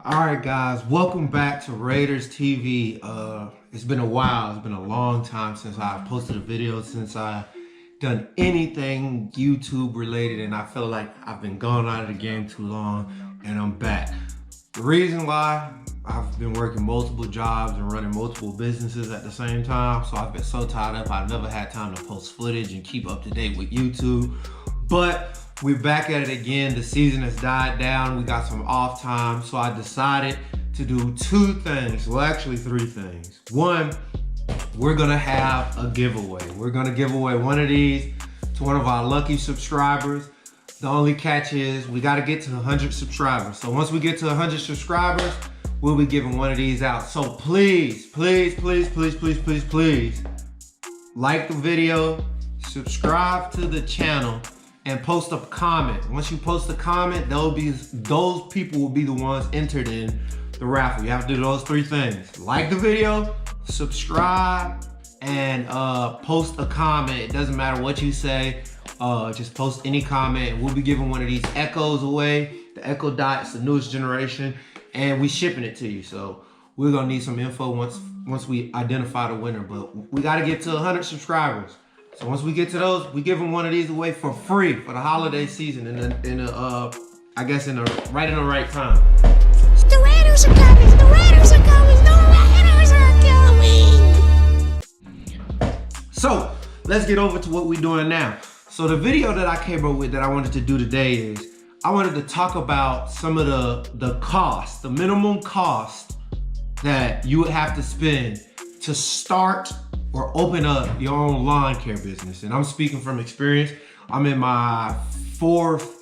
Alright guys, welcome back to Raiders TV. It's been a while, it's been a long time since I posted a video, since I done anything YouTube related, and I feel like I've been gone out of the game too long, and I'm back. The reason why, I've been working multiple jobs and running multiple businesses at the same time, so I've been so tied up, I've never had time to post footage and keep up to date with YouTube. But we're back at it again. The season has died down. We got some off time, so I decided to do two things. Well, actually three things. One, we're gonna have a giveaway. We're gonna give away one of these to one of our lucky subscribers. The only catch is we gotta get to 100 subscribers. So once we get to 100 subscribers, we'll be giving one of these out. So please, please, please, please, please, please, please, like the video, subscribe to the channel, and post a comment. Once you post a comment, those people will be the ones entered in the raffle. You have to do those three things. Like the video, subscribe, and post a comment. It doesn't matter what you say, just post any comment, and we'll be giving one of these Echoes away. The Echo Dot, it's the newest generation, and we shipping it to you. So we're gonna need some info once we identify the winner, but we gotta get to 100 subscribers. So once we get to those, we give them one of these away for free for the holiday season, I guess right in the right time. The Raiders are coming! The Raiders are coming! The Raiders are coming! So let's get over to what we're doing now. So the video that I came up with that I wanted to do today is I wanted to talk about some of the cost, the minimum cost that you would have to spend to start or open up your own lawn care business. And I'm speaking from experience. I'm in my fourth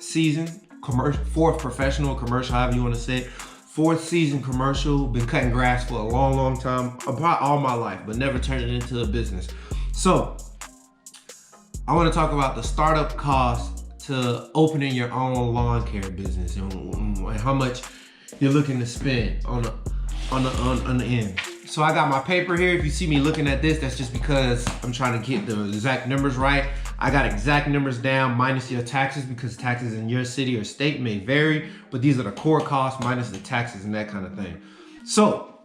professional commercial, however you want to say it. Fourth season commercial, been cutting grass for a long, long time, about all my life, but never turned it into a business. So I want to talk about the startup cost to opening your own lawn care business and how much you're looking to spend on the end. So I got my paper here. If you see me looking at this, that's just because I'm trying to get the exact numbers right. I got exact numbers down minus your taxes, because taxes in your city or state may vary, but these are the core costs minus the taxes and that kind of thing. So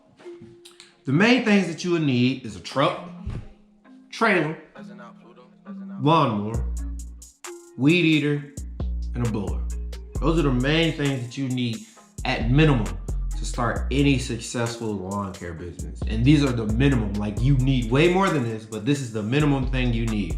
the main things that you would need is a truck, trailer, lawnmower, weed eater, and a blower. Those are the main things that you need at minimum to start any successful lawn care business. And these are the minimum. Like, you need way more than this, but this is the minimum thing you need.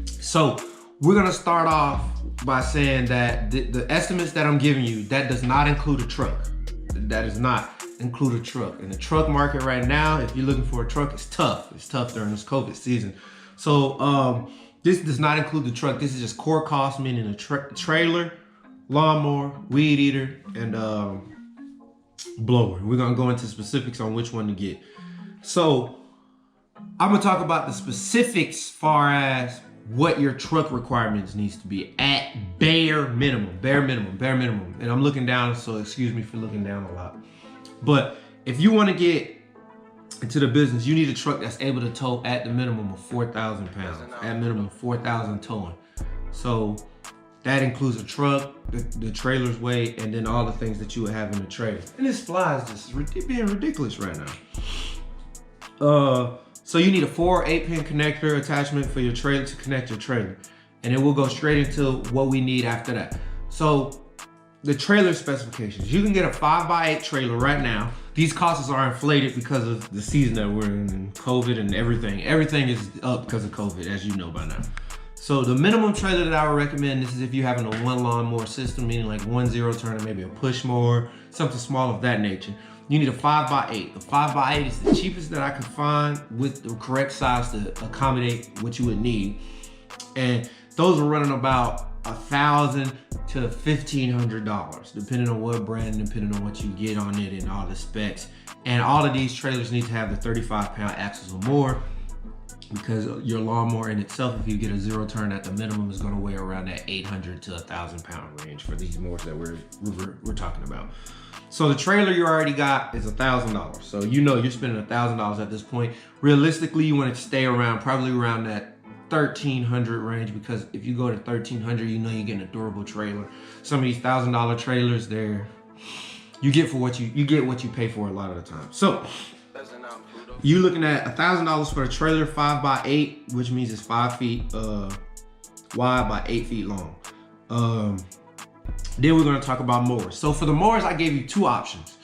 So we're gonna start off by saying that the estimates that I'm giving you, that does not include a truck. That does not include a truck. And the truck market right now, if you're looking for a truck, it's tough. It's tough during this COVID season. So this does not include the truck. This is just core cost, meaning a trailer, lawnmower, weed eater, and blower. We're gonna go into specifics on which one to get. So I'm gonna talk about the specifics as far as what your truck requirements needs to be at bare minimum. And I'm looking down, so excuse me for looking down a lot. But if you want to get into the business, you need a truck that's able to tow at the minimum of 4,000 pounds. At minimum 4,000 towing. So that includes a truck, the trailer's weight, and then all the things that you would have in the trailer. And this fly is just being ridiculous right now. So you need a 4 or 8 pin connector attachment for your trailer to connect your trailer. And then we'll go straight into what we need after that. So the trailer specifications. You can get a 5x8 trailer right now. These costs are inflated because of the season that we're in and COVID and everything. Everything is up because of COVID, as you know by now. So the minimum trailer that I would recommend, this is if you're having a one lawnmower system, meaning like 1 0-turner, maybe a push mower, something small of that nature. You need a 5x8. The 5x8 is the cheapest that I could find with the correct size to accommodate what you would need. And those are running about $1,000 to $1,500, depending on what brand, depending on what you get on it and all the specs. And all of these trailers need to have the 35-pound axles or more, because your lawnmower in itself, if you get a 0-turn at the minimum, is going to weigh around that 800 to 1,000-pound range for these mowers that we're talking about. So the trailer you already got is $1,000. So you know you're spending $1,000 at this point. Realistically, you want to stay around, probably around that 1,300 range, because if you go to 1,300, you know you're getting a durable trailer. Some of these $1,000 trailers, they're you get what you pay for a lot of the time. So you're looking at $1,000 for a trailer, 5x8, which means it's 5 feet wide by 8 feet long. Then we're gonna talk about mowers. So for the mowers, I gave you 2 options.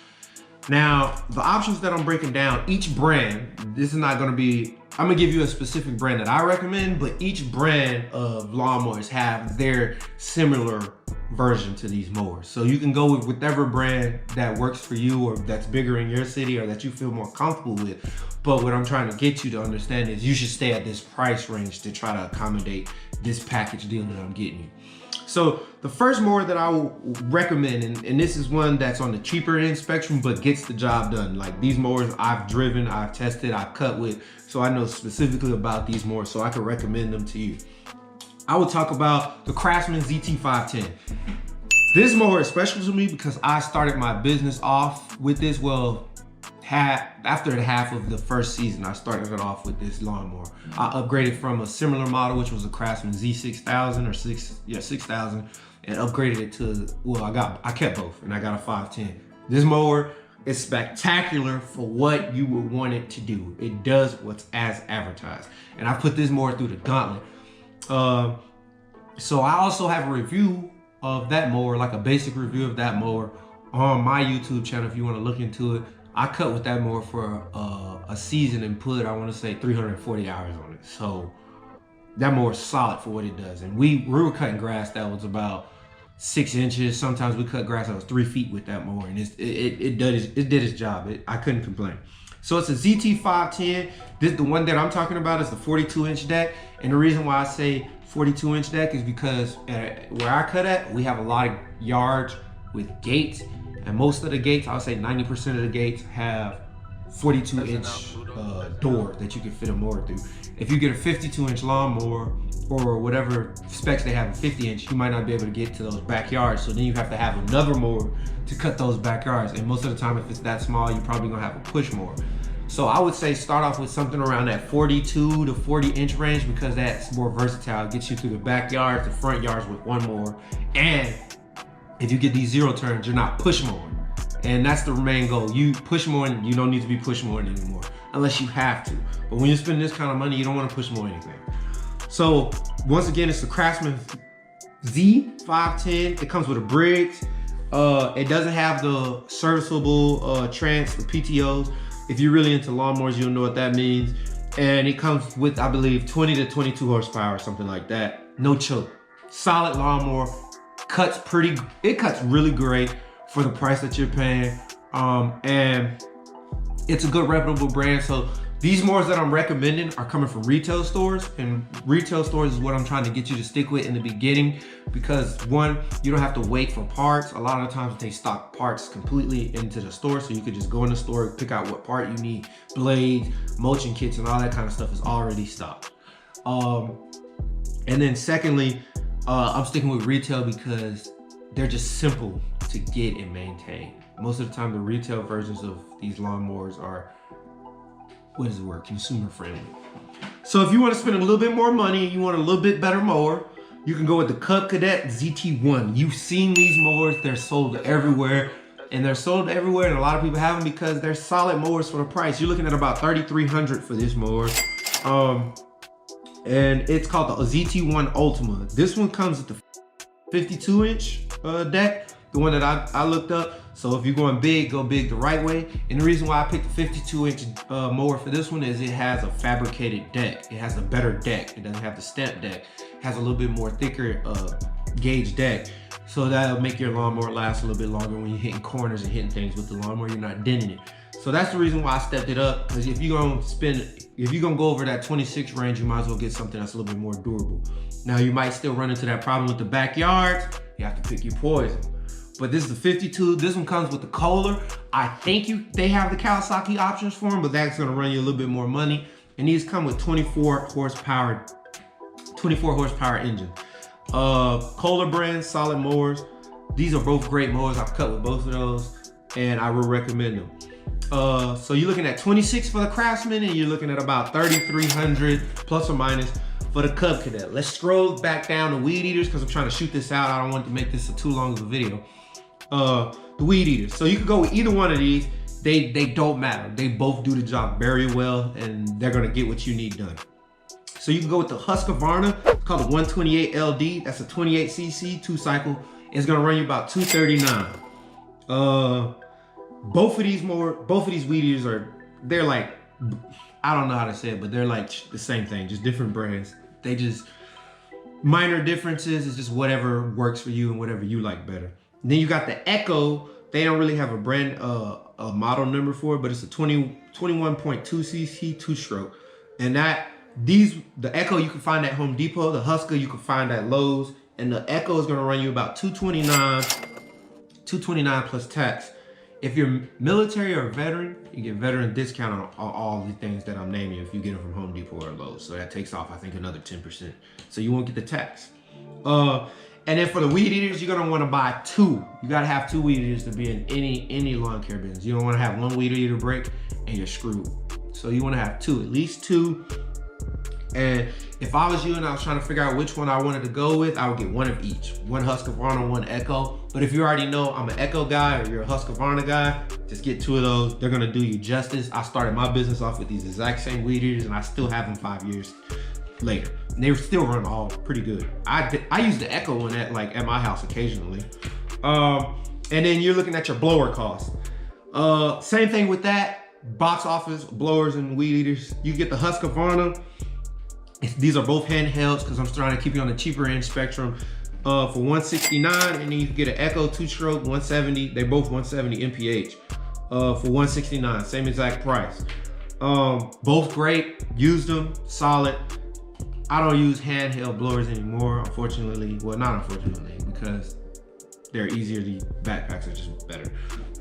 Now, the options that I'm breaking down, each brand, this is not gonna be, I'm gonna give you a specific brand that I recommend, but each brand of lawnmowers have their similar version to these mowers. So you can go with whatever brand that works for you or that's bigger in your city or that you feel more comfortable with. But what I'm trying to get you to understand is you should stay at this price range to try to accommodate this package deal that I'm getting you. So the first mower that I will recommend, and this is one that's on the cheaper end spectrum, but gets the job done. Like these mowers I've driven, I've tested, I've cut with, so I know specifically about these mowers, so I can recommend them to you. I will talk about the Craftsman Zt510. This mower is special to me because I started my business off with this, well, after the half of the first season, I started it off with this lawnmower. I upgraded from a similar model, which was a Craftsman Z610 or 6000, and upgraded it to, well, I kept both, and I got a 510. This mower is spectacular for what you would want it to do. It does what's as advertised. And I put this mower through the gauntlet. So I also have a review of that mower, like a basic review of that mower on my YouTube channel if you want to look into it. I cut with that mower for a season and put, I want to say 340 hours on it. So that mower is solid for what it does. And we were cutting grass that was about 6 inches. Sometimes we cut grass that was 3 feet with that mower, and it did its job. I couldn't complain. So it's a Zt510. The one that I'm talking about is the 42-inch deck. And the reason why I say 42-inch deck is because where I cut at, we have a lot of yards with gates. And most of the gates, I would say 90% of the gates have 42-inch door that you can fit a mower through. If you get a 52-inch lawnmower or whatever specs they have a 50-inch, you might not be able to get to those backyards. So then you have to have another mower to cut those backyards. And most of the time, if it's that small, you're probably gonna have a push mower. So I would say start off with something around that 42 to 40-inch range because that's more versatile. It gets you through the backyards, the front yards with one mower. And if you get these 0 turns, you're not push mowing. And that's the main goal. You push mowing, you don't need to be push mowing anymore unless you have to. But when you spend this kind of money, you don't want to push mow anything. So once again, it's the Craftsman Z510. It comes with a Briggs. It doesn't have the serviceable trans, the PTOs. If you're really into lawnmowers, you'll know what that means. And it comes with, I believe, 20 to 22 horsepower or something like that. No choke. Solid lawnmower. It cuts really great for the price that you're paying. And it's a good reputable brand. So these mowers that I'm recommending are coming from retail stores, and retail stores is what I'm trying to get you to stick with in the beginning because one, you don't have to wait for parts. A lot of the times they stock parts completely into the store, so you could just go in the store, pick out what part you need. Blades, mulching kits, and all that kind of stuff is already stocked. And then secondly, I'm sticking with retail because they're just simple to get and maintain. Most of the time, the retail versions of these lawnmowers are, what is the word, consumer friendly. So if you want to spend a little bit more money and you want a little bit better mower, you can go with the Cub Cadet Zt1. You've seen these mowers, they're sold everywhere. And they're sold everywhere, and a lot of people have them because they're solid mowers for the price. You're looking at about $3,300 for this mower. And it's called the Zt1 Ultima. This one comes with the 52-inch deck, the one that I looked up. So if you're going big, go big the right way. And the reason why I picked the 52-inch mower for this one is it has a fabricated deck. It has a better deck. It doesn't have the stamp deck. It has a little bit more thicker gauge deck. So that'll make your lawnmower last a little bit longer when you're hitting corners and hitting things with the lawnmower. You're not denting it. So that's the reason why I stepped it up. Because if you're gonna go over that 26 range, you might as well get something that's a little bit more durable. Now you might still run into that problem with the backyards. You have to pick your poison. But this is the 52. This one comes with the Kohler. I think they have the Kawasaki options for them, but that's gonna run you a little bit more money. And these come with 24 horsepower engine. Kohler brand, solid mowers. These are both great mowers. I've cut with both of those, and I will recommend them. So you're looking at 26 for the Craftsman, and you're looking at about 3,300 plus or minus for the Cub Cadet. Let's scroll back down to weed eaters because I'm trying to shoot this out. I don't want to make this too long of a video. the weed eaters. So you can go with either one of these. They don't matter. They both do the job very well, and they're gonna get what you need done. So you can go with the Husqvarna, called the 128 LD. That's a 28cc 2-cycle. It's gonna run you about $239. Both of these weed eaters they're like, I don't know how to say it, but they're like the same thing, just different brands. They just minor differences. It's just whatever works for you and whatever you like better. And then you got the Echo. They don't really have a brand a model number for it, but it's a 21.2cc 2-stroke. And the Echo you can find at Home Depot, the Husker you can find at Lowe's, and the Echo is gonna run you about $229 plus tax. If you're military or veteran, you get veteran discount on all the things that I'm naming if you get them from Home Depot or Lowe's. So that takes off, I think, another 10%. So you won't get the tax. And then for the weed eaters, you're gonna wanna buy 2. You gotta have 2 weed eaters to be in any lawn care business. You don't wanna have 1 weed eater break and you're screwed. So you wanna have 2, at least 2. And if I was you and I was trying to figure out which one I wanted to go with, I would get 1 of each. 1 Husqvarna, 1 Echo. But if you already know I'm an Echo guy or you're a Husqvarna guy, just get 2 of those. They're gonna do you justice. I started my business off with these exact same weed eaters and I still have them 5 years later. And they still run all pretty good. I use the Echo one at my house occasionally. And then you're looking at your blower costs. Same thing with that. Box office blowers and weed eaters. You get the Husqvarna. These are both handhelds because I'm trying to keep you on the cheaper end spectrum for $169, and then you can get an Echo 2-stroke 170. They're both 170 mph for $169, same exact price. Both great, used them, solid. I don't use handheld blowers anymore, unfortunately. Well, not unfortunately, because they're easier. The backpacks are just better.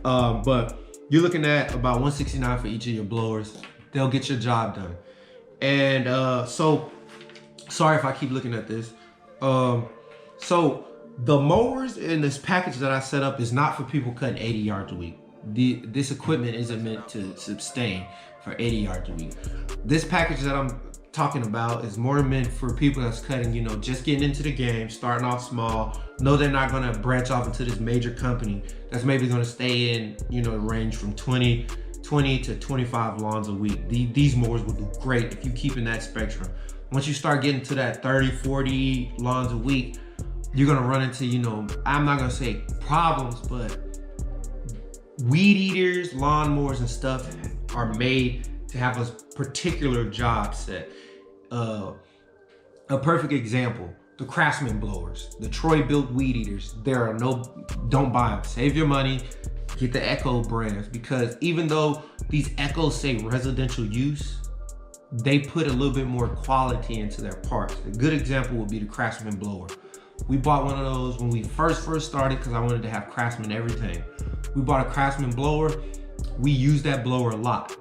But you're looking at about $169 for each of your blowers. They'll get your job done. And so, sorry if I keep looking at this. So the mowers in this package that I set up is not for people cutting 80 yards a week. This equipment isn't meant to sustain for 80 yards a week. This package that I'm talking about is more meant for people that's cutting, just getting into the game, starting off small, know they're not gonna branch off into this major company that's maybe gonna stay in, range from 20 to 25 lawns a week. These mowers will do great if you keep in that spectrum. Once you start getting to that 30, 40 lawns a week, you're gonna run into, I'm not gonna say problems, but weed eaters, lawnmowers and stuff are made to have a particular job set. A perfect example, the Craftsman blowers, the Troy built weed eaters, don't buy them. Save your money. Get the Echo brands, because even though these Echoes say residential use, they put a little bit more quality into their parts. A good example would be the Craftsman blower. We bought one of those when we first started because I wanted to have Craftsman everything. We bought a Craftsman blower. We used that blower a lot.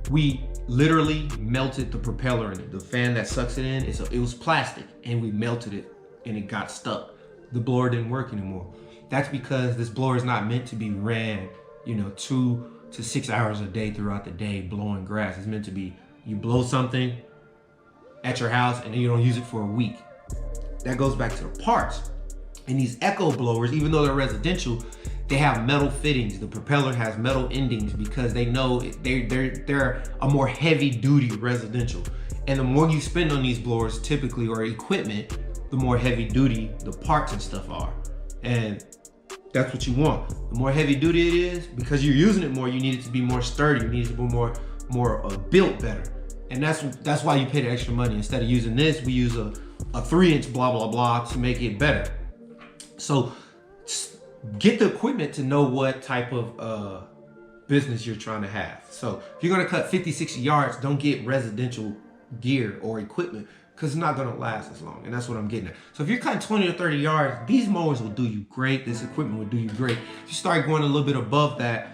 We literally melted the propeller in it. The fan that sucks it in, it was plastic, and we melted it and it got stuck. The blower didn't work anymore. That's because this blower is not meant to be ran, 2 to 6 hours a day throughout the day blowing grass. It's meant to be, you blow something at your house and then you don't use it for a week. That goes back to the parts. And these Echo blowers, even though they're residential, they have metal fittings. The propeller has metal endings because they know they're a more heavy duty residential. And the more you spend on these blowers typically, or equipment, the more heavy duty the parts and stuff are. And that's what you want. The more heavy duty it is, because you're using it more, you need it to be more sturdy. You need it to be more built better. And that's why you pay the extra money. Instead of using this, we use a 3-inch blah, blah, blah to make it better. So get the equipment to know what type of business you're trying to have. So if you're gonna cut 50, 60 yards, don't get residential gear or equipment, because it's not gonna last as long. And that's what I'm getting at. So if you're cutting 20 or 30 yards, these mowers will do you great. This equipment will do you great. If you start going a little bit above that,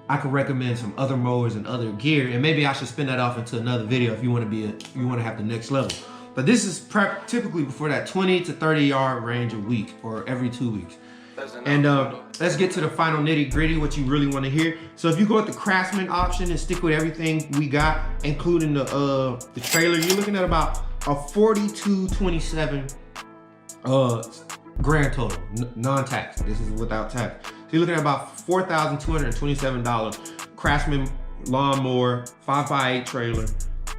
I could recommend some other mowers and other gear, and maybe I should spin that off into another video if you want to have the next level. But this is typically before that 20 to 30 yard range a week, or every 2 weeks. And let's get to the final nitty gritty, what you really want to hear. So if you go with the Craftsman option and stick with everything we got, including the trailer, you're looking at about a $42.27 grand total, non-tax. This is without tax. you're looking at about $4,227. Craftsman lawnmower, 5x8 trailer,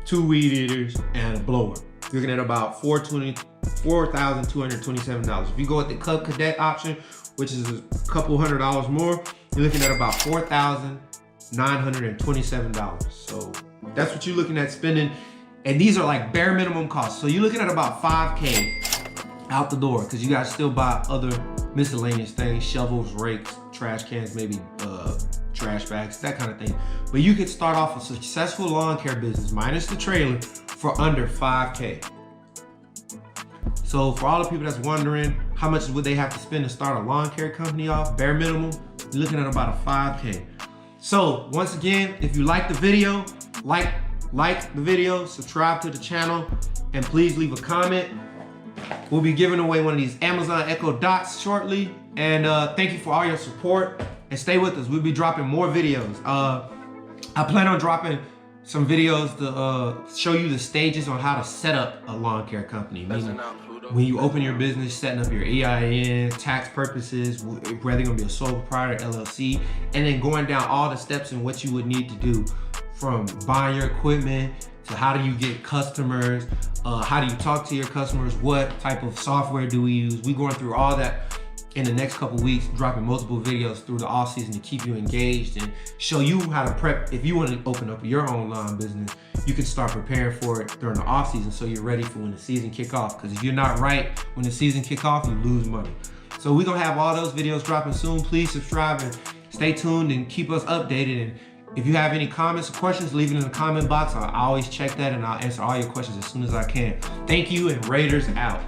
2 weed eaters, and a blower. You're looking at about $4,227. If you go with the Cub Cadet option, which is a couple $100 more, you're looking at about $4,927. So that's what you're looking at spending. And these are like bare minimum costs. So you're looking at about $5K out the door, because you guys still buy other miscellaneous things, shovels, rakes, trash cans, maybe trash bags, that kind of thing. But you could start off a successful lawn care business, minus the trailer, for under $5K. So for all the people that's wondering how much would they have to spend to start a lawn care company off, bare minimum, you're looking at about a $5K. So once again, if you like the video, like the video, subscribe to the channel, and please leave a comment. We'll be giving away one of these Amazon Echo Dots shortly. And thank you for all your support, and stay with us. We'll be dropping more videos. I plan on dropping some videos to show you the stages on how to set up a lawn care company. Meaning, when you open your business, setting up your EIN, tax purposes, whether you're gonna be a sole proprietor, LLC, and then going down all the steps and what you would need to do, from buying your equipment to how do you get customers, how do you talk to your customers, what type of software do we use. We're going through all that in the next couple weeks, dropping multiple videos through the off season to keep you engaged and show you how to prep. If you want to open up your own lawn business, you can start preparing for it during the off season, so you're ready for when the season kick off. Because if you're not right when the season kick off, you lose money. So we're gonna have all those videos dropping soon. Please subscribe and stay tuned and keep us updated. And if you have any comments or questions, leave it in the comment box. I always check that, and I'll answer all your questions as soon as I can. Thank you, and Raiders out.